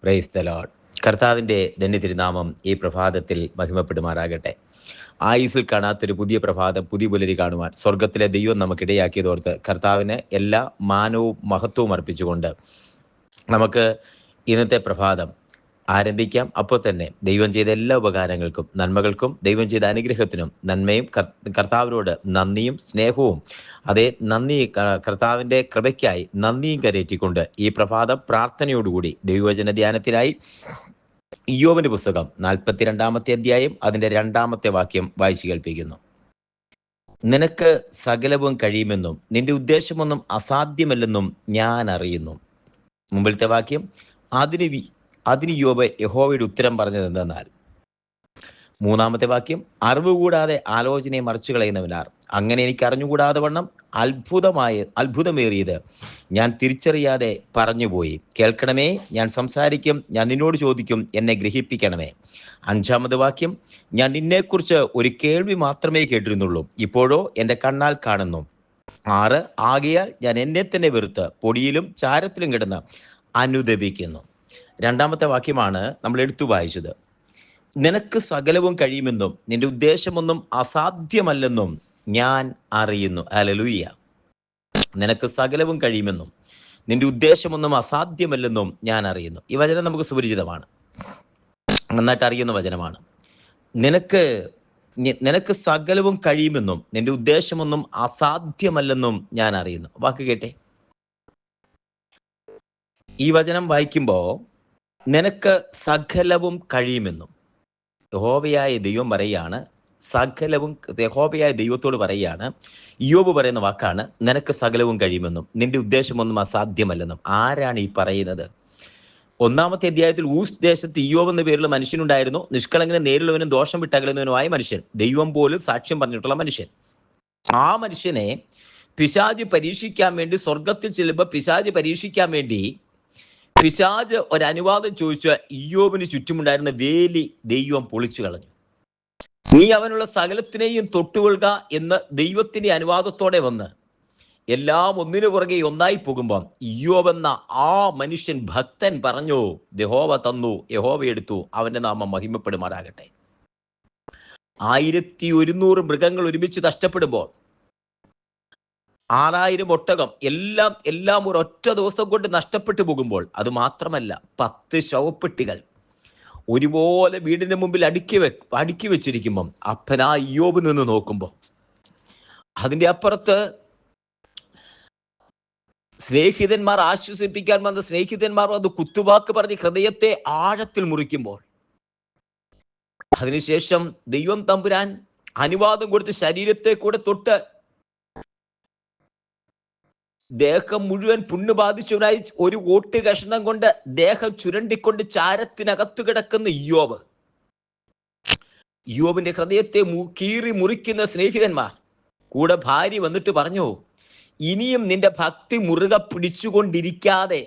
Praise the Lord. കർത്താവിൻ്റെ ധന്യ തിരുനാമം ഈ പ്രഭാതത്തിൽ മഹിമപ്പെടുമാറാകട്ടെ. ആയുസ്സിൽ കാണാത്തൊരു പുതിയ പ്രഭാതം, പുതിയ പുലരി കാണുവാൻ സ്വർഗത്തിലെ ദൈവം നമുക്കിടയാക്കിയതോർത്ത് കർത്താവിന് എല്ലാ മാനവും മഹത്വവും അർപ്പിച്ചുകൊണ്ട് നമുക്ക് ഇന്നത്തെ പ്രഭാതം ആരംഭിക്കാം. അപ്പോൾ തന്നെ ദൈവം ചെയ്ത എല്ലാ ഉപകാരങ്ങൾക്കും നന്മകൾക്കും ദൈവം ചെയ്ത അനുഗ്രഹത്തിനും നന്മയും കർത്താവിനോട് നന്ദിയും സ്നേഹവും അതേ നന്ദി കർത്താവിൻ്റെ കൃപയ്ക്കായി നന്ദിയും കരയേറ്റിക്കൊണ്ട് ഈ പ്രഭാതം പ്രാർത്ഥനയോടുകൂടി ദൈവവചന ധ്യാനത്തിനായി ഇയ്യോബിന്റെ പുസ്തകം 42 അധ്യായം അതിൻ്റെ 2 വാക്യം വായിച്ചു കേൾപ്പിക്കുന്നു. നിനക്ക് സകലവും കഴിയുമെന്നും നിന്റെ ഉദ്ദേശമൊന്നും അസാധ്യമല്ലെന്നും ഞാൻ അറിയുന്നു. മുമ്പിലത്തെ വാക്യം, അതിന് ഇയ്യോബ് യഹോവയുടെ ഉത്തരം പറഞ്ഞത് എന്തെന്നാൽ. 3 വാക്യം, അറിവ് കൂടാതെ ആലോചനയെ മറിച്ചു കളയുന്നവനാർ. അങ്ങനെ എനിക്ക് അറിഞ്ഞുകൂടാതെ വണ്ണം അത്ഭുതമേറിയത് ഞാൻ തിരിച്ചറിയാതെ പറഞ്ഞുപോയി. കേൾക്കണമേ, ഞാൻ സംസാരിക്കും, ഞാൻ നിന്നോട് ചോദിക്കും, എന്നെ ഗ്രഹിപ്പിക്കണമേ. 5 വാക്യം, ഞാൻ നിന്നെക്കുറിച്ച് ഒരു കേൾവി മാത്രമേ കേട്ടിരുന്നുള്ളൂ, ഇപ്പോഴോ എൻ്റെ കണ്ണാൽ കാണുന്നു. 6 ആകയാൽ ഞാൻ എന്നെ തന്നെ വെറുത്ത് പൊടിയിലും ചാരത്തിലും കിടന്ന് അനുദപിക്കുന്നു. 2 വാക്യമാണ് നമ്മൾ എടുത്തു വായിച്ചത്. നിനക്ക് സകലവും കഴിയുമെന്നും നിന്റെ ഉദ്ദേശമൊന്നും അസാധ്യമല്ലെന്നും ഞാൻ അറിയുന്നു. ഹല്ലേലൂയ. നിനക്ക് സകലവും കഴിയുമെന്നും നിന്റെ ഉദ്ദേശമൊന്നും അസാധ്യമല്ലെന്നും ഞാൻ അറിയുന്നു. ഈ വചനം നമുക്ക് സുപരിചിതമാണ്, നന്നായിട്ട് അറിയുന്ന വചനമാണ്. നിനക്ക് സകലവും കഴിയുമെന്നും നിന്റെ ഉദ്ദേശമൊന്നും അസാധ്യമല്ലെന്നും ഞാൻ അറിയുന്നു. വാക്ക് കേട്ടെ. ഈ വചനം വായിക്കുമ്പോൾ നിനക്ക് സകലവും കഴിയുമെന്നും യഹോവയായ ദൈവം പറയുകയാണ്. സകലവും യഹോവയായ ദൈവത്തോട് പറയുകയാണ്. ഇയ്യോബ് പറയുന്ന വാക്കാണ്, നിനക്ക് സകലവും കഴിയുമെന്നും നിന്റെ ഉദ്ദേശമൊന്നും അസാധ്യമല്ലെന്നും. ആരാണ് ഈ പറയുന്നത്? 1 അധ്യായത്തിൽ ഊസ് ദേശത്ത് ഇയ്യോബ് എന്ന പേരിൽ മനുഷ്യനുണ്ടായിരുന്നു. നിഷ്കളങ്കനും നേരിലുള്ളവനും ദോഷം വിട്ടകലുന്നവനുമായ മനുഷ്യൻ, ദൈവം പോലും സാക്ഷ്യം പറഞ്ഞിട്ടുള്ള മനുഷ്യൻ. ആ മനുഷ്യനെ പിശാച് പരീക്ഷിക്കാൻ വേണ്ടി സ്വർഗത്തിൽ ചെല്ലുമ്പോൾ പിശാച് ഒരനുവാദം ചോദിച്ച ഇയ്യോബിന് ചുറ്റുമുണ്ടായിരുന്ന വേലി ദൈവം പൊളിച്ചു കളഞ്ഞു. നീ അവനുള്ള സകലത്തിനെയും തൊട്ടുകൊള്ളുക എന്ന് ദൈവത്തിന്റെ അനുവാദത്തോടെ വന്ന് എല്ലാം ഒന്നിനു പുറകെ ഒന്നായി പോകുമ്പോൾ ഇയ്യോബ് എന്ന ആ മനുഷ്യൻ ഭക്തൻ പറഞ്ഞു, യഹോവ തന്നു, യഹോവ എടുത്തു, അവന്റെ നാമം മഹിമപ്പെടുമാറാകട്ടെ. 1100 മൃഗങ്ങൾ ഒരുമിച്ച് നഷ്ടപ്പെടുമ്പോൾ 6000 ഒട്ടകം എല്ലാം ഒരൊറ്റ ദിവസം കൊണ്ട് നഷ്ടപ്പെട്ടു പോകുമ്പോൾ, അത് മാത്രമല്ല 10 ശവപ്പെട്ടികൾ ഒരുപോലെ വീടിന് മുമ്പിൽ അടുക്കി വെച്ചിരിക്കുമ്പം അപ്പനാ ഇയ്യോബ് നിന്ന് നോക്കുമ്പോൾ അതിൻ്റെ അപ്പുറത്ത് സ്നേഹിതന്മാർ ആശ്വസിപ്പിക്കാൻ വന്ന സ്നേഹിതന്മാർ അത് കുത്തുവാക്ക് പറഞ്ഞ് ഹൃദയത്തെ ആഴത്തിൽ മുറിക്കുമ്പോൾ, അതിനുശേഷം ദൈവം തമ്പുരാൻ അനുവാദം കൊടുത്ത് ശരീരത്തെ കൂടെ തൊട്ട് ദേഹം മുഴുവൻ പുണ്ണ് ബാധിച്ചവനായി ഒരു ഓട്ട് കഷ്ണം കൊണ്ട് ദേഹം ചുരണ്ടിക്കൊണ്ട് ചാരത്തിനകത്തു കിടക്കുന്ന ഇയ്യോബിന്റെ ഹൃദയത്തെ കീറി മുറിക്കുന്ന സ്നേഹിതന്മാർ കൂടെ ഭാര്യ വന്നിട്ട് പറഞ്ഞു, ഇനിയും നിന്റെ ഭക്തി മുറുകെ പിടിച്ചുകൊണ്ടിരിക്കാതെ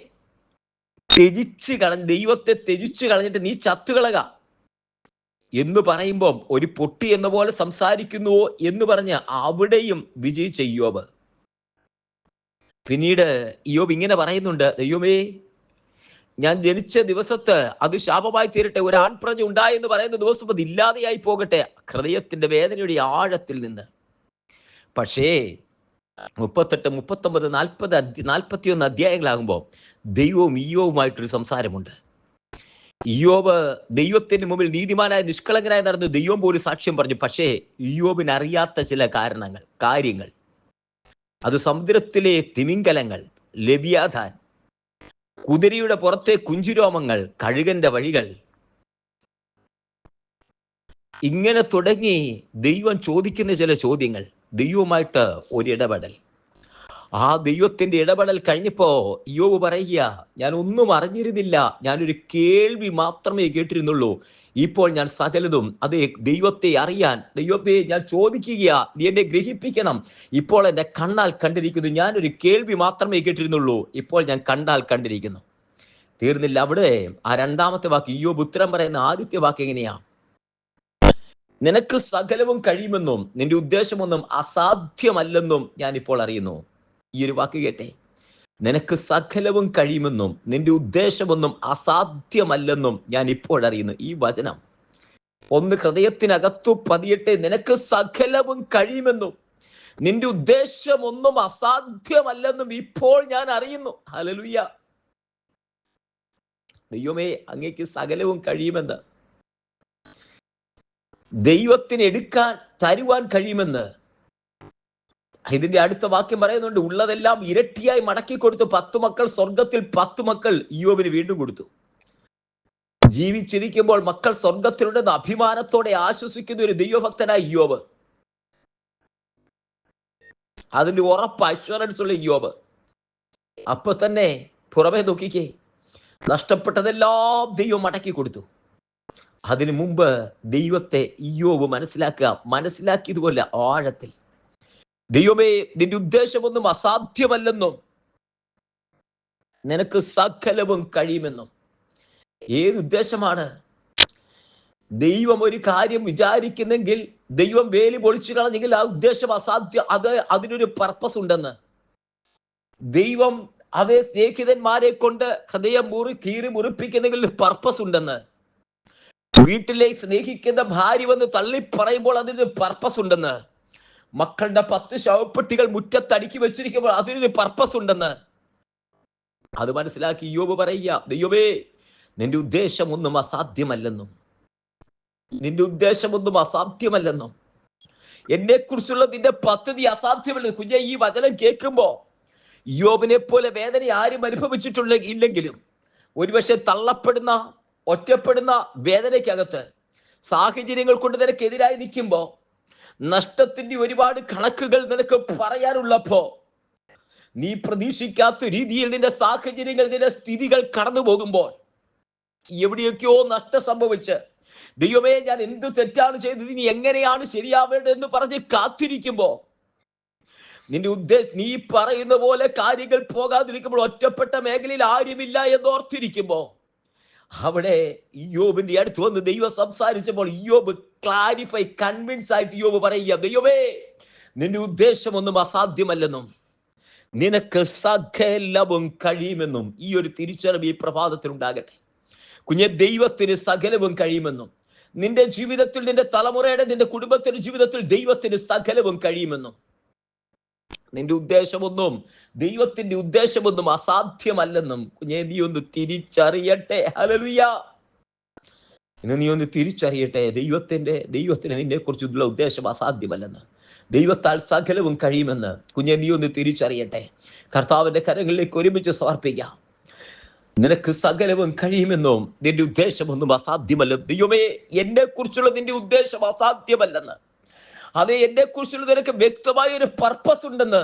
ദൈവത്തെ ത്യജിച്ചു കളഞ്ഞിട്ട് നീ ചത്തുകളക എന്ന് പറയുമ്പം ഒരു പൊട്ടി എന്ന പോലെ സംസാരിക്കുന്നുവോ എന്ന് പറഞ്ഞ് അവിടെയും വിജയിച്ച ഇയ്യോബ്. പിന്നീട് ഇയ്യോബ് ഇങ്ങനെ പറയുന്നുണ്ട്, ദൈവമേ, ഞാൻ ജനിച്ച ദിവസത്ത് അത് ശാപമായി തീരട്ടെ, ഒരു ആൺപ്രജ ഉണ്ടായെന്ന് പറയുന്ന ദിവസം അത് ഇല്ലാതെയായി പോകട്ടെ, ഹൃദയത്തിന്റെ വേദനയുടെ ആഴത്തിൽ നിന്ന്. പക്ഷേ 38, 39, 40, 41 അധ്യായങ്ങളാകുമ്പോൾ ദൈവവും ഇയ്യോബുമായിട്ടൊരു സംസാരമുണ്ട്. ഇയ്യോബ് ദൈവത്തിന് മുമ്പിൽ നീതിമാനായ നിഷ്കളങ്കനായി നടന്നു, ദൈവം പോലും സാക്ഷ്യം പറഞ്ഞു. പക്ഷേ ഇയ്യോബിന് അറിയാത്ത ചില കാര്യങ്ങൾ, അത് സമുദ്രത്തിലെ തിമിംഗലങ്ങൾ, ലവ്യാഥാൻ, കുതിരയുടെ പുറത്തെ കുഞ്ചുരോമങ്ങൾ, കഴുകന്റെ വഴികൾ, ഇങ്ങനെ തുടങ്ങി ദൈവം ചോദിക്കുന്ന ചില ചോദ്യങ്ങൾ, ദൈവവുമായിട്ട് ഒരിടപെടൽ. ആ ദൈവത്തിന്റെ ഇടപെടൽ കഴിഞ്ഞപ്പോ ഇയ്യോബ് പറയുക, ഞാൻ ഒന്നും അറിഞ്ഞിരുന്നില്ല, ഞാനൊരു കേൾവി മാത്രമേ കേട്ടിരുന്നുള്ളൂ, ഇപ്പോൾ ഞാൻ സകലതും അതേ ദൈവത്തെ അറിയാൻ, ദൈവത്തെ ഞാൻ ചോദിക്കുക, നീ എന്നെ ഗ്രഹിപ്പിക്കണം, ഇപ്പോൾ എൻ്റെ കണ്ണാൽ കണ്ടിരിക്കുന്നു. ഞാനൊരു കേൾവി മാത്രമേ കേട്ടിരുന്നുള്ളൂ, ഇപ്പോൾ ഞാൻ കണ്ണാൽ കണ്ടിരിക്കുന്നു. തീർന്നില്ല അവിടെ. ആ 2 വാക്ക്, ഇയ്യോബ് ഉത്തരം പറയുന്ന ആദ്യത്തെ വാക്ക് എങ്ങനെയാ? നിനക്ക് സകലവും കഴിയുമെന്നും നിന്റെ ഉദ്ദേശമൊന്നും അസാധ്യമല്ലെന്നും ഞാൻ ഇപ്പോൾ അറിയുന്നു. ഈ ഒരു വാക്ക് കേട്ടെ. നിനക്ക് സകലവും കഴിയുമെന്നും നിന്റെ ഉദ്ദേശമൊന്നും അസാധ്യമല്ലെന്നും ഞാൻ ഇപ്പോഴറിയുന്നു. ഈ വചനം ഒന്ന് ഹൃദയത്തിനകത്തു പതിയട്ടെ. നിനക്ക് സകലവും കഴിയുമെന്നും നിന്റെ ഉദ്ദേശമൊന്നും അസാധ്യമല്ലെന്നും ഇപ്പോൾ ഞാൻ അറിയുന്നു. ഹല്ലേലൂയ. ദൈവമേ, അങ്ങേക്ക് സകലവും കഴിയുമെന്ന്, ദൈവത്തിന് എടുക്കാൻ തരുവാൻ കഴിയുമെന്ന്. ഇതിന്റെ അടുത്ത വാക്യം പറയുന്നുണ്ട്, ഉള്ളതെല്ലാം ഇരട്ടിയായി മടക്കി കൊടുത്തു. 10 മക്കൾ സ്വർഗത്തിൽ 10 മക്കൾ ഇയ്യോബിന് വീണ്ടും കൊടുത്തു. ജീവിച്ചിരിക്കുമ്പോൾ മക്കൾ സ്വർഗത്തിലുണ്ടെന്ന് അഭിമാനത്തോടെ ആശ്വസിക്കുന്ന ഒരു ദൈവഭക്തനായ ഇയ്യോബ്. അതിന്റെ ഉറപ്പ്, അഷ്വറൻസ് ഉള്ള ഇയ്യോബ്. അപ്പൊ തന്നെ പുറമെ നോക്കിക്കേ, നഷ്ടപ്പെട്ടതെല്ലാം ദൈവം മടക്കി കൊടുത്തു. അതിനു മുമ്പ് ദൈവത്തെ ഇയ്യോബ് മനസ്സിലാക്കിയതുപോലെ ആഴത്തിൽ. ദൈവമേ, നിന്റെ ഉദ്ദേശമൊന്നും അസാധ്യമല്ലെന്നും നിനക്ക് സകലവും കഴിയുമെന്നും. ഏത് ഉദ്ദേശമാണ്? ദൈവം ഒരു കാര്യം വിചാരിക്കുന്നെങ്കിൽ, ദൈവം വേലി പൊളിച്ചു കളഞ്ഞെങ്കിൽ ആ ഉദ്ദേശം അസാധ്യം. അതിനൊരു പർപ്പസ് ഉണ്ടെന്ന്. ദൈവം അതേ സ്നേഹിതന്മാരെ കൊണ്ട് ഹൃദയം കീറി മുറിപ്പിക്കുന്നെങ്കിൽ പർപ്പസ് ഉണ്ടെന്ന്. വീട്ടിലെ സ്നേഹിക്കുന്ന ഭാര്യ വന്ന് തള്ളി പറയുമ്പോൾ അതിനൊരു പർപ്പസ് ഉണ്ടെന്ന്. മക്കളുടെ 10 ശവപ്പെട്ടികൾ മുറ്റത്തടുക്കി വെച്ചിരിക്കുമ്പോൾ അതിനൊരു പർപ്പസ് ഉണ്ടെന്ന്. അത് മനസ്സിലാക്കി ഇയ്യോബ് പറയുക, ദൈവമേ, നിന്റെ ഉദ്ദേശമൊന്നും അസാധ്യമല്ലെന്നും നിന്റെ ഉദ്ദേശമൊന്നും അസാധ്യമല്ലെന്നും എന്നെ കുറിച്ചുള്ള നിന്റെ പദ്ധതി അസാധ്യമല്ലെന്നും. കുഞ്ഞെ, ഈ വചനം കേൾക്കുമ്പോ ഇയ്യോബിനെ പോലെ വേദന ആരും ഇല്ലെങ്കിലും ഒരുപക്ഷെ തള്ളപ്പെടുന്ന, ഒറ്റപ്പെടുന്ന വേദനയ്ക്കകത്ത് സാഹചര്യങ്ങൾ കൊണ്ട് നിനക്കെതിരായി നിൽക്കുമ്പോ, നഷ്ടത്തിന്റെ ഒരുപാട് കണക്കുകൾ നിനക്ക് പറയാനുള്ളപ്പോ, നീ പ്രതീക്ഷിക്കാത്ത രീതിയിൽ നിന്റെ സാഹചര്യങ്ങൾ, നിന്റെ സ്ഥിതികൾ കടന്നു പോകുമ്പോൾ, എവിടെയൊക്കെയോ നഷ്ടം സംഭവിച്ച്, ദൈവമേ, ഞാൻ എന്ത് തെറ്റാണ് ചെയ്തത്, ഇനി എങ്ങനെയാണ് ശരിയാവേണ്ടതെന്ന് പറഞ്ഞ് കാത്തിരിക്കുമ്പോ, നീ പറയുന്ന പോലെ കാര്യങ്ങൾ പോകാതിരിക്കുമ്പോൾ, ഒറ്റപ്പെട്ട മേഖലയിൽ ആരുമില്ല എന്നോർത്തിരിക്കുമ്പോ, അവിടെ ഇയ്യോബിന്റെ അടുത്ത് വന്ന് ദൈവം സംസാരിച്ചപ്പോൾ ഇയ്യോബ് കൺവിൻസ് ആയിട്ട് ഇയ്യോബ് പറയുക, ദൈവമേ, നിന്റെ ഉദ്ദേശമൊന്നും അസാധ്യമല്ലെന്നും നിനക്ക് സകലവും കഴിയുമെന്നും. ഈ ഒരു തിരിച്ചറിവ് ഈ പ്രഭാതത്തിൽ ഉണ്ടാകട്ടെ. കുഞ്ഞെ, ദൈവത്തിന് സകലവും കഴിയുമെന്നും, നിന്റെ ജീവിതത്തിൽ, നിന്റെ തലമുറയുടെ, നിന്റെ കുടുംബത്തിന്റെ ജീവിതത്തിൽ ദൈവത്തിന് സകലവും കഴിയുമെന്നും, നിന്റെ ഉദ്ദേശമൊന്നും, ദൈവത്തിന്റെ ഉദ്ദേശമൊന്നും അസാധ്യമല്ലെന്നും കുഞ്ഞെ, നീ ഒന്ന് തിരിച്ചറിയട്ടെ. ഹല്ലേലൂയ. ഇന്ന് നീ ഒന്ന് തിരിച്ചറിയട്ടെ, ദൈവത്തിന് നിന്നെ കുറിച്ചുള്ള ഉദ്ദേശം അസാധ്യമല്ലെന്ന്, ദൈവത്താൽ സകലവും കഴിയുമെന്ന്. കുഞ്ഞെ, നീ ഒന്ന് തിരിച്ചറിയട്ടെ. കർത്താവിന്റെ കരങ്ങളിലേക്ക് ഒരുമിച്ച് സമർപ്പിക്കാം. നിനക്ക് സകലവും കഴിയുമെന്നും നിന്റെ ഉദ്ദേശമൊന്നും അസാധ്യമല്ല. ദൈവമേ, എന്നെ കുറിച്ചുള്ള നിന്റെ ഉദ്ദേശം അസാധ്യമല്ലെന്ന്, അതെ, എന്നെ കുറിച്ചുള്ള നിനക്ക് വ്യക്തമായ ഒരു പർപ്പസ് ഉണ്ടെന്ന്,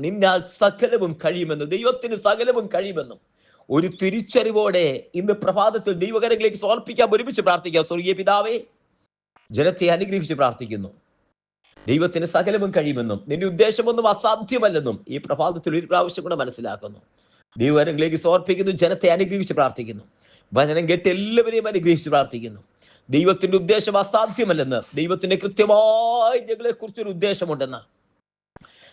നിന്നാൽ സകലവും കഴിയുമെന്ന്, ദൈവത്തിന് സകലവും കഴിയുമെന്നും ഒരു തിരിച്ചറിവോടെ ഇന്ന് പ്രഭാതത്തിൽ ദൈവകരങ്ങളിലേക്ക് സമർപ്പിക്കാൻ, ഒരുമിച്ച് പ്രാർത്ഥിക്കാം. സ്വർഗീയ പിതാവേ, ജനത്തെ അനുഗ്രഹിച്ച് പ്രാർത്ഥിക്കുന്നു. ദൈവത്തിന് സകലവും കഴിയുമെന്നും നിന്റെ ഉദ്ദേശമൊന്നും അസാധ്യമല്ലെന്നും ഈ പ്രഭാതത്തിൽ ഒരു പ്രാവശ്യം കൂടെ മനസ്സിലാക്കുന്നു. ദൈവകരങ്ങളിലേക്ക് സമർപ്പിക്കുന്നു. ജനത്തെ അനുഗ്രഹിച്ച് പ്രാർത്ഥിക്കുന്നു. വചനം കേട്ട് എല്ലാവരെയും അനുഗ്രഹിച്ച് പ്രാർത്ഥിക്കുന്നു. ദൈവത്തിന്റെ ഉദ്ദേശം അസാധ്യമല്ലെന്ന്, ദൈവത്തിന്റെ കൃത്യമായി ഞങ്ങളെ കുറിച്ചൊരു ഉദ്ദേശമുണ്ടെന്ന്,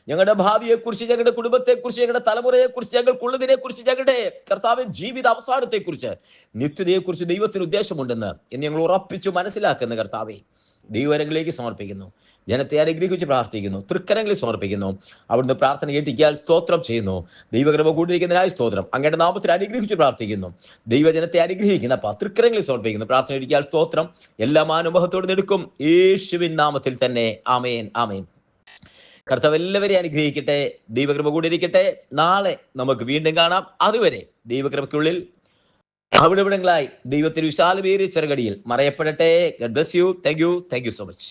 ഞങ്ങളുടെ ഭാവിയെക്കുറിച്ച്, ഞങ്ങളുടെ കുടുംബത്തെക്കുറിച്ച്, ഞങ്ങളുടെ തലമുറയെക്കുറിച്ച്, ഞങ്ങൾക്കുള്ളതിനെ കുറിച്ച്, ഞങ്ങളുടെ കർത്താവിൻ ജീവിത അവസാനത്തെക്കുറിച്ച്, നിത്യതയെക്കുറിച്ച് ദൈവത്തിന് ഉദ്ദേശമുണ്ടെന്ന് എന്ന് ഞങ്ങൾ ഉറപ്പിച്ചു മനസ്സിലാക്കുന്ന കർത്താവെ, ദൈവകരങ്ങളിലേക്ക് സമർപ്പിക്കുന്നു. ജനത്തെ അനുഗ്രഹിച്ച് പ്രാർത്ഥിക്കുന്നു. തൃക്കരങ്ങളിൽ സമർപ്പിക്കുന്നു. അവിടുന്ന് പ്രാർത്ഥന കേട്ടിരിക്കാൻ സ്തോത്രം ചെയ്യുന്നു. ദൈവകൃപ കൂടിയിരിക്കുന്നതിനായി സ്തോത്രം. അങ്ങയുടെ നാമത്തിൽ അനുഗ്രഹിച്ച് പ്രാർത്ഥിക്കുന്നു. ദൈവജനത്തെ അനുഗ്രഹിക്കുന്ന തൃക്കരങ്ങളിൽ സമർപ്പിക്കുന്നു. പ്രാർത്ഥന കേട്ടിരിക്കാൻ സ്തോത്രം. എല്ലാ മാനുഭവത്തോട് എടുക്കും യേശുവിൻ നാമത്തിൽ തന്നെ. ആമേൻ, ആമേൻ. കർത്താവ് എല്ലാവരെയും അനുഗ്രഹിക്കട്ടെ. ദൈവകൃപ കൂടിയിരിക്കട്ടെ. നാളെ നമുക്ക് വീണ്ടും കാണാം. അതുവരെ ദൈവകൃപയ്ക്കുള്ളിൽ അവിടെവിടങ്ങളായി ദൈവത്തിന് വിശാലമേറിയ ചെറുകടിയിൽ മറയപ്പെടട്ടെ. God bless you. Thank you so much.